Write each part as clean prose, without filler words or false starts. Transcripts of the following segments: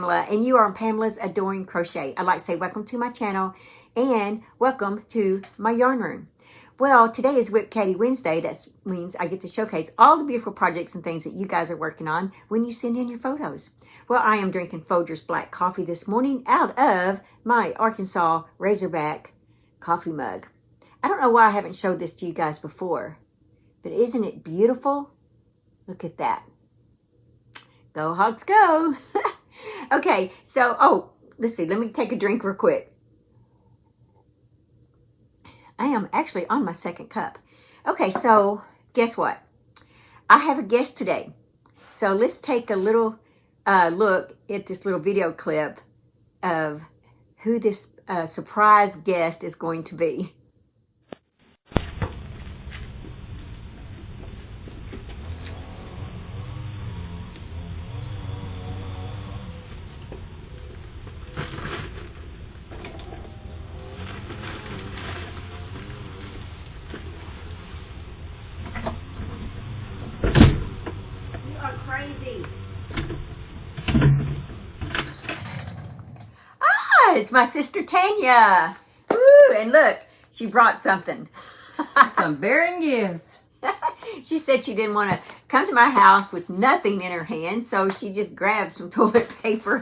Pamela, and you are on Pamela's Adoring Crochet. I'd like to say welcome to my channel and welcome to my yarn room. Well, today is WIP Caddy Wednesday. That means I get to showcase all the beautiful projects and things that you guys are working on when you send in your photos. Well, I am drinking Folgers black coffee this morning out of my Arkansas Razorback coffee mug. I don't know why I haven't showed this to you guys before, but isn't it beautiful? Look at that. Go Hogs go. Okay, so, let's see. Let me take a drink real quick. I am actually on my second cup. Okay, so guess what? I have a guest today. So let's take a little look at this little video clip of who this surprise guest is going to be. Crazy. It's my sister Tanya. Woo, and look, she brought something. Some bearing gifts. She said she didn't want to come to my house with nothing in her hand, so she just grabbed some toilet paper,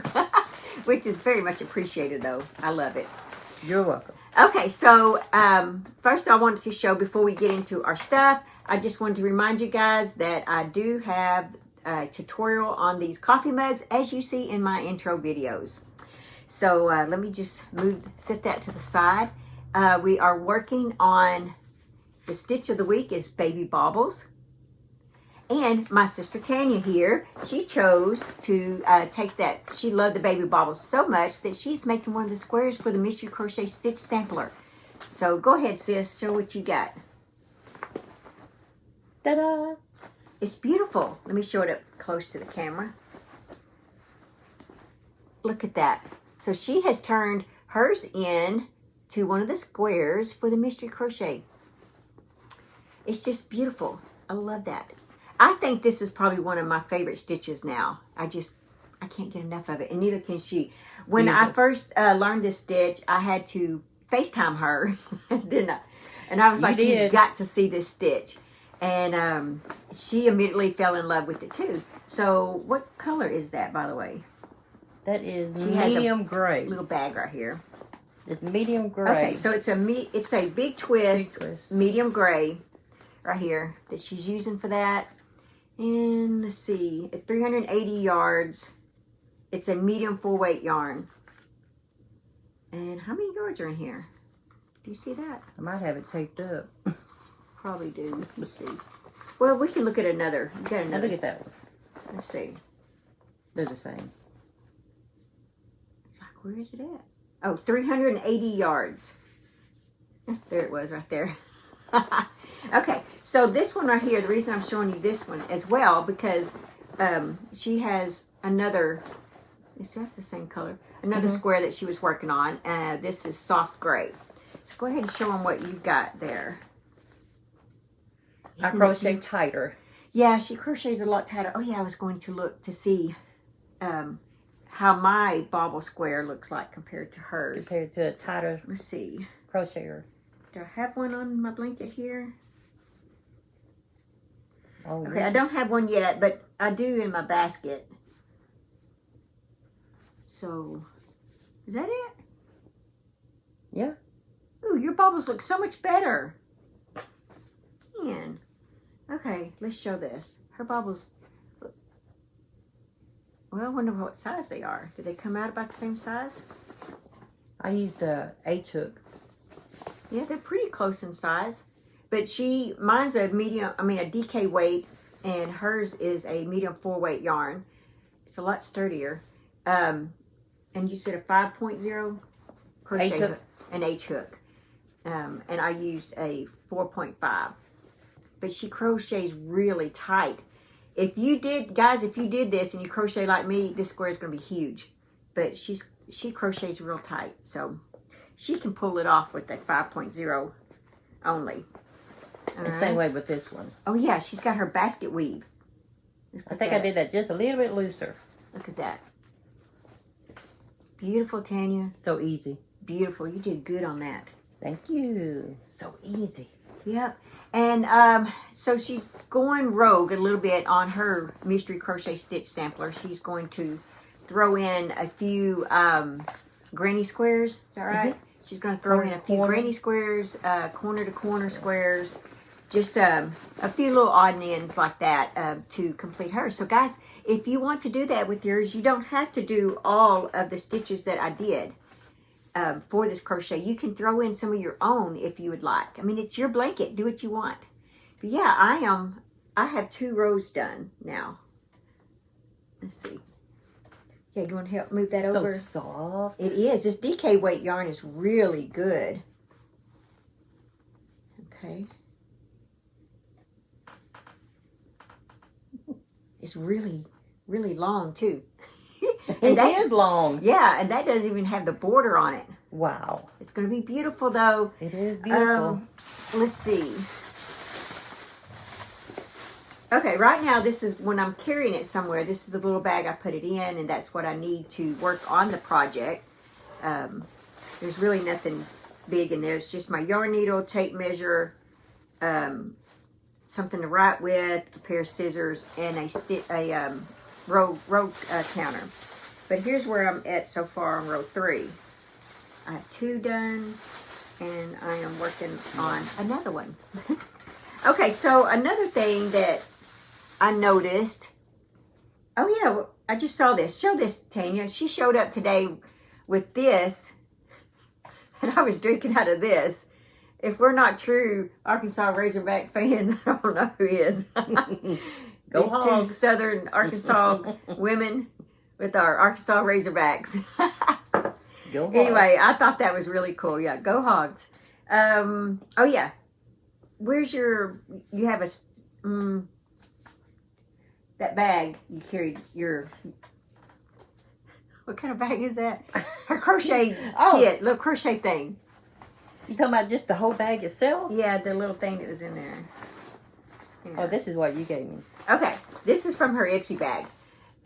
which is very much appreciated, though. I love it. You're welcome. Okay, so first I wanted to show, before we get into our stuff, I just wanted to remind you guys that I do have a tutorial on these coffee mugs, as you see in my intro videos. So let me just set that to the side. We are working on the stitch of the week is Baby Baubles. And my sister Tanya here, she chose to take that. She loved the Baby Baubles so much that she's making one of the squares for the Mystery Crochet Stitch Sampler. So go ahead, sis, show what you got. Ta-da! It's beautiful. Let me show it up close to the camera. Look at that. So she has turned hers in to one of the squares for the Mystery Crochet. It's just beautiful. I love that. I think this is probably one of my favorite stitches now. I can't get enough of it, and neither can she. When I first learned this stitch, I had to FaceTime her, didn't I? And I was like, you've got to see this stitch. And she immediately fell in love with it too. So what color is that, by the way? That is medium gray. Little bag right here. It's medium gray. Okay, so it's a big twist, medium gray right here that she's using for that. And let's see, at 380 yards, it's a medium full weight yarn. And how many yards are in here? Do you see that? I might have it taped up. Probably do. Let's see. Well, we can look at another. You got another. Look at that one. Let's see. They're the same. It's like, where is it at? Oh, 380 yards. There it was right there. Okay, so this one right here, the reason I'm showing you this one as well, because she has another, that's the same color, another square that she was working on. This is soft gray. So go ahead and show them what you've got there. I crochet tighter. Yeah, she crochets a lot tighter. Oh yeah, I was going to look to see how my bauble square looks like compared to hers. Compared to a tighter. Let's see. Crocheter. Do I have one on my blanket here? Oh, okay, I don't have one yet, but I do in my basket. So, is that it? Yeah. Ooh, your baubles look so much better. Man. Okay, let's show this. Her baubles look... Well, I wonder what size they are. Do they come out about the same size? I used a H-hook. Yeah, they're pretty close in size. But mine's a medium, a DK weight, and hers is a medium full weight yarn. It's a lot sturdier. And you said a 5.0 crochet hook, an H hook. And I used a 4.5. But she crochets really tight. If you did this and you crochet like me, this square is going to be huge. But she crochets real tight, so she can pull it off with that 5.0 only. And same way with this one. Oh yeah, she's got her basket weave. I think I did that just a little bit looser. Look at that. Beautiful, Tanya. So easy. Beautiful. You did good on that. Thank you. So easy. Yep. And so she's going rogue a little bit on her mystery crochet stitch sampler. She's going to throw in a few granny squares. Is that right? Mm-hmm. She's going to throw in a few granny squares, corner to corner squares, just a few little odd ends like that to complete hers. So guys, if you want to do that with yours, you don't have to do all of the stitches that I did for this crochet. You can throw in some of your own if you would like. I mean, it's your blanket. Do what you want. But yeah, I have 2 rows done now. Let's see. Yeah, you want to help move that over? So soft. It is. This DK weight yarn is really good. Okay. It's really, really long too. And it is long. Yeah, and that doesn't even have the border on it. Wow. It's going to be beautiful though. It is beautiful. Let's see. Okay, right now this is when I'm carrying it somewhere. This is the little bag I put it in, and that's what I need to work on the project. There's really nothing big in there. It's just my yarn needle, tape measure, something to write with, a pair of scissors, and a row counter. But here's where I'm at so far on row 3. I have 2 done, and I am working on another one. Okay, so another thing that I noticed. Oh yeah, I just saw this. Show this, Tanya. She showed up today with this, and I was drinking out of this. If we're not true Arkansas Razorback fans, I don't know who is. Go These Hogs. 2 Southern Arkansas women with our Arkansas Razorbacks. Go Hogs. Anyway, I thought that was really cool. Yeah, go Hogs. Oh yeah. Where's your? You have a that bag you carried. Your what kind of bag is that? Her crochet kit, little crochet thing. You talking about just the whole bag itself? Yeah, the little thing that was in there. Yeah. Oh, this is what you gave me. Okay, this is from her Ipsy bag.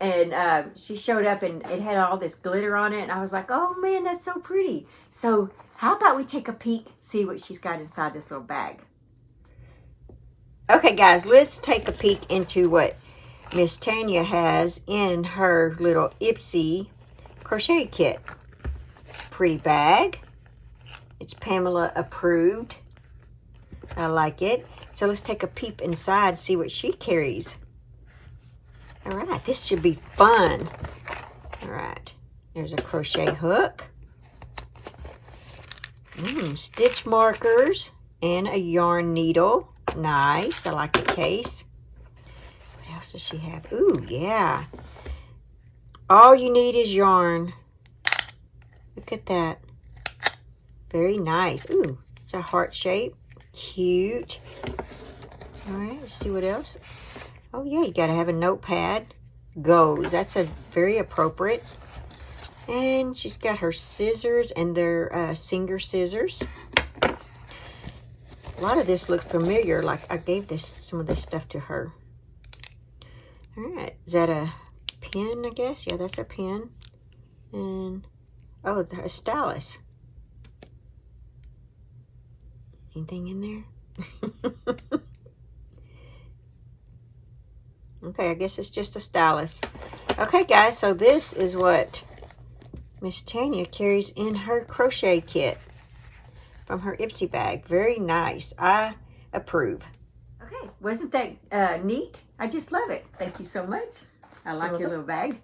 And she showed up and it had all this glitter on it. And I was like, oh man, that's so pretty. So how about we take a peek, see what she's got inside this little bag. Okay guys, let's take a peek into what Miss Tanya has in her little Ipsy crochet kit. Pretty bag. It's Pamela approved. I like it. So let's take a peep inside, see what she carries. All right, this should be fun. All right, there's a crochet hook. Stitch markers and a yarn needle. Nice, I like the case. What else does she have? Ooh, yeah. All you need is yarn. Look at that. Very nice. Ooh, it's a heart shape. Cute. All right, let's see what else. Oh, yeah, you got to have a notepad. Goes. That's a very appropriate. And she's got her scissors and their Singer scissors. A lot of this looks familiar. Like I gave some of this stuff to her. All right. Is that a pen, I guess? Yeah, that's a pen. And, oh, a stylus. Anything in there? Okay, I guess it's just a stylus. Okay, guys, so this is what Miss Tanya carries in her crochet kit from her Ipsy bag. Very nice. I approve. Okay, wasn't that neat? I just love it. Thank you so much. I like your little bag.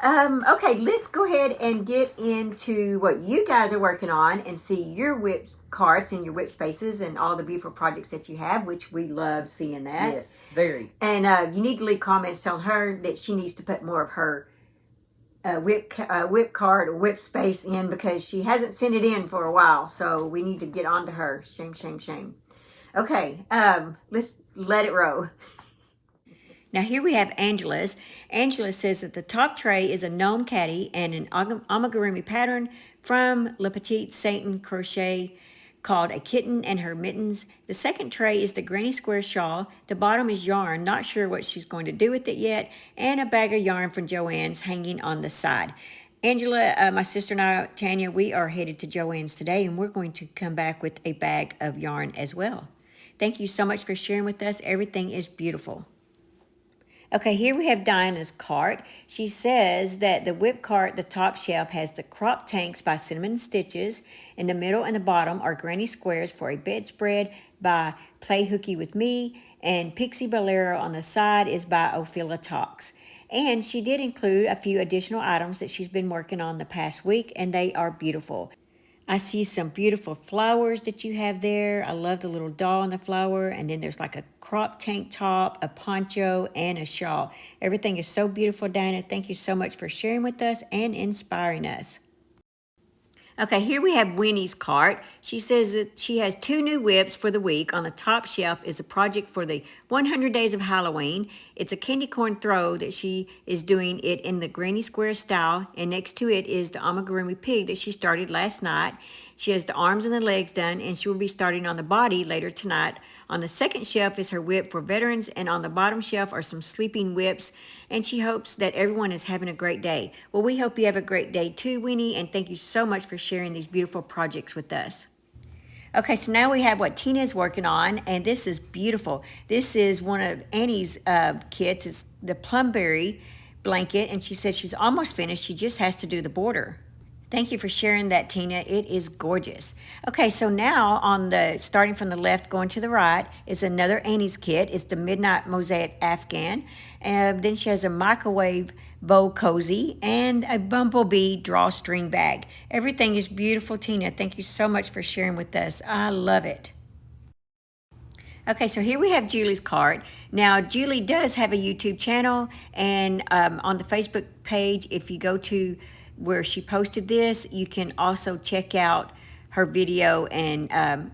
Okay, let's go ahead and get into what you guys are working on and see your WIP carts and your WIP spaces and all the beautiful projects that you have, which we love seeing that. Yes, very. And you need to leave comments telling her that she needs to put more of her WIP card or WIP space in because she hasn't sent it in for a while. So we need to get on to her. Shame, shame, shame. Okay, let's let it roll. Now here we have Angela's. Angela says that the top tray is a gnome caddy and an amigurumi pattern from Le Petit Satan Crochet called A Kitten and Her Mittens. The second tray is the granny square shawl. The bottom is yarn, not sure what she's going to do with it yet, and a bag of yarn from Joann's hanging on the side. Angela, my sister and I, Tanya, we are headed to Joann's today, and we're going to come back with a bag of yarn as well. Thank you so much for sharing with us. Everything is beautiful. Okay, here we have Diana's cart. She says that the WIP cart, the top shelf, has the crop tanks by Cinnamon Stitches. In the middle and the bottom are granny squares for a bedspread by Play Hooky With Me, and Pixie Bolero on the side is by Ophelia Talks. And she did include a few additional items that she's been working on the past week, and they are beautiful. I see some beautiful flowers that you have there. I love the little doll on the flower. And then there's like a crop tank top, a poncho, and a shawl. Everything is so beautiful, Diana. Thank you so much for sharing with us and inspiring us. Okay, here we have Winnie's cart. She says that she has 2 new WIPs for the week. On the top shelf is a project for the 100 Days of Halloween. It's a candy corn throw that she is doing it in the granny square style, and next to it is the amigurumi pig that she started last night. She has the arms and the legs done, and she will be starting on the body later tonight. On the second shelf is her WIP for veterans, and on the bottom shelf are some sleeping WIPs, and she hopes that everyone is having a great day. Well, we hope you have a great day too, Winnie, and thank you so much for sharing these beautiful projects with us. Okay, so now we have what Tina is working on, and this is beautiful. This is one of Annie's kits. It's the plumberry blanket, and she says she's almost finished. She just has to do the border. Thank you for sharing that, Tina. It is gorgeous. Okay, so now starting from the left, going to the right, is another Annie's kit. It's the Midnight Mosaic Afghan. And then she has a microwave bow cozy and a bumblebee drawstring bag. Everything is beautiful, Tina. Thank you so much for sharing with us. I love it. Okay, so here we have Julie's cart. Now, Julie does have a YouTube channel, and on the Facebook page, if you go to where she posted this, you can also check out her video and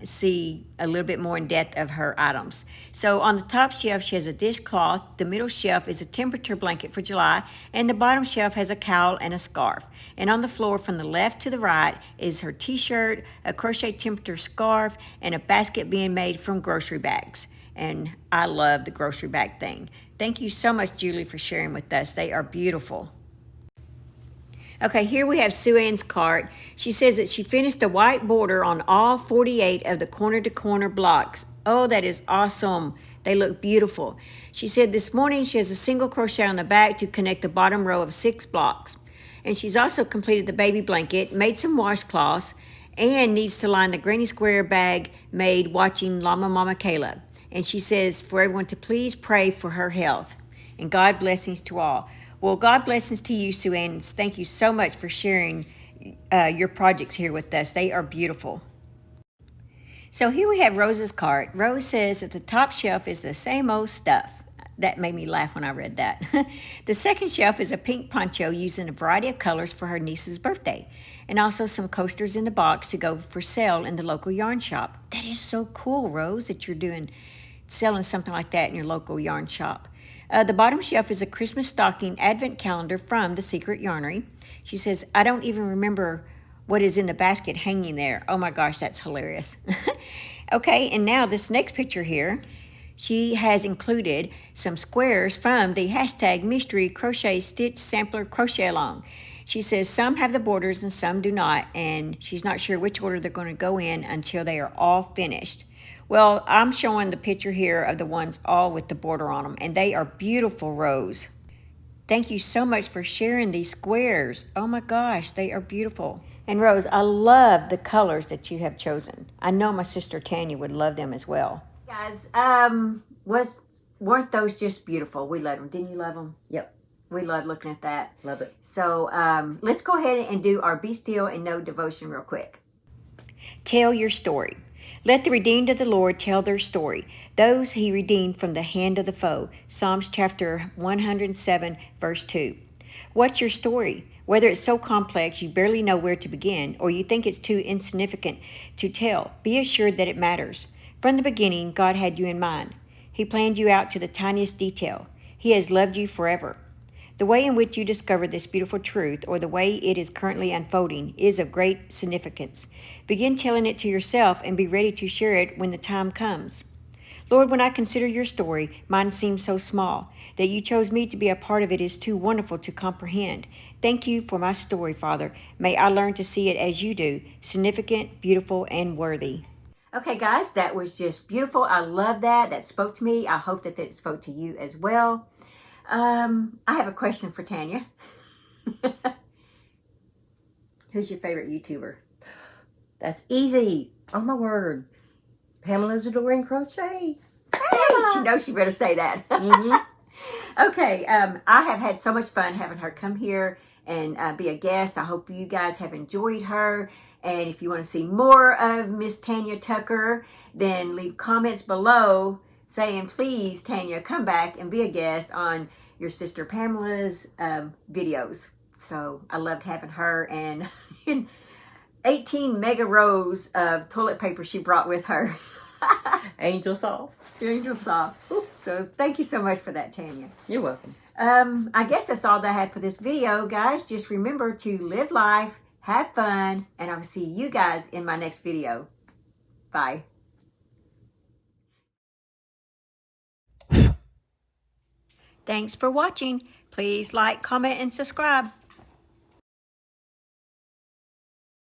see a little bit more in depth of her items. So on the top shelf, she has a dishcloth. The middle shelf is a temperature blanket for July, and the bottom shelf has a cowl and a scarf. And on the floor from the left to the right is her t-shirt, a crochet temperature scarf, and a basket being made from grocery bags. And I love the grocery bag thing. Thank you so much, Julie, for sharing with us. They are beautiful. Okay, here we have Sue Ann's cart. She says that she finished the white border on all 48 of the corner-to-corner blocks. Oh, that is awesome. They look beautiful. She said this morning she has a single crochet on the back to connect the bottom row of 6 blocks. And she's also completed the baby blanket, made some washcloths, and needs to line the granny square bag made watching Llama Mama Kayla. And she says for everyone to please pray for her health. And God blessings to all. Well, God blessings to you, Sue Ann. Thank you so much for sharing your projects here with us. They are beautiful. So here we have Rose's cart. Rose says that the top shelf is the same old stuff. That made me laugh when I read that. The second shelf is a pink poncho using a variety of colors for her niece's birthday, and also some coasters in the box to go for sale in the local yarn shop. That is so cool, Rose, that you're selling something like that in your local yarn shop. The bottom shelf is a Christmas stocking advent calendar from The Secret Yarnery. She says, I don't even remember what is in the basket hanging there. Oh my gosh, that's hilarious. Okay, and now this next picture here, she has included some squares from the hashtag Mystery Crochet Stitch Sampler Crochet Along. She says some have the borders and some do not, and she's not sure which order they're going to go in until they are all finished. Well, I'm showing the picture here of the ones all with the border on them, and they are beautiful, Rose. Thank you so much for sharing these squares. Oh my gosh, they are beautiful. And Rose, I love the colors that you have chosen. I know my sister Tanya would love them as well. Guys, weren't those just beautiful? We loved them. Didn't you love them? Yep. We love looking at that. Love it. So let's go ahead and do our Be Still and Know devotion real quick. Tell your story. Let the redeemed of the Lord tell their story, those he redeemed from the hand of the foe. Psalms chapter 107, verse 2. What's your story? Whether it's so complex you barely know where to begin, or you think it's too insignificant to tell, be assured that it matters. From the beginning, God had you in mind. He planned you out to the tiniest detail. He has loved you forever. The way in which you discover this beautiful truth, or the way it is currently unfolding, is of great significance. Begin telling it to yourself and be ready to share it when the time comes. Lord, when I consider your story, mine seems so small. That you chose me to be a part of it is too wonderful to comprehend. Thank you for my story, Father. May I learn to see it as you do, significant, beautiful, and worthy. Okay, guys, that was just beautiful. I love that. That spoke to me. I hope that it spoke to you as well. I have a question for Tanya. Who's your favorite YouTuber? That's easy. Oh my word. Pamela's Adoring Crochet. Hey, she knows she better say that. Okay, I have had so much fun having her come here and be a guest. I hope you guys have enjoyed her. And if you want to see more of Miss Tanya Tucker, then leave comments below saying, please, Tanya, come back and be a guest on your sister Pamela's videos. So I loved having her, and 18 mega rows of toilet paper she brought with her. Angel Soft. Angel Soft. So thank you so much for that, Tanya. You're welcome. I guess that's all that I had for this video, guys. Just remember to live life, have fun, and I'll see you guys in my next video. Bye. Thanks for watching. Please like, comment, and subscribe.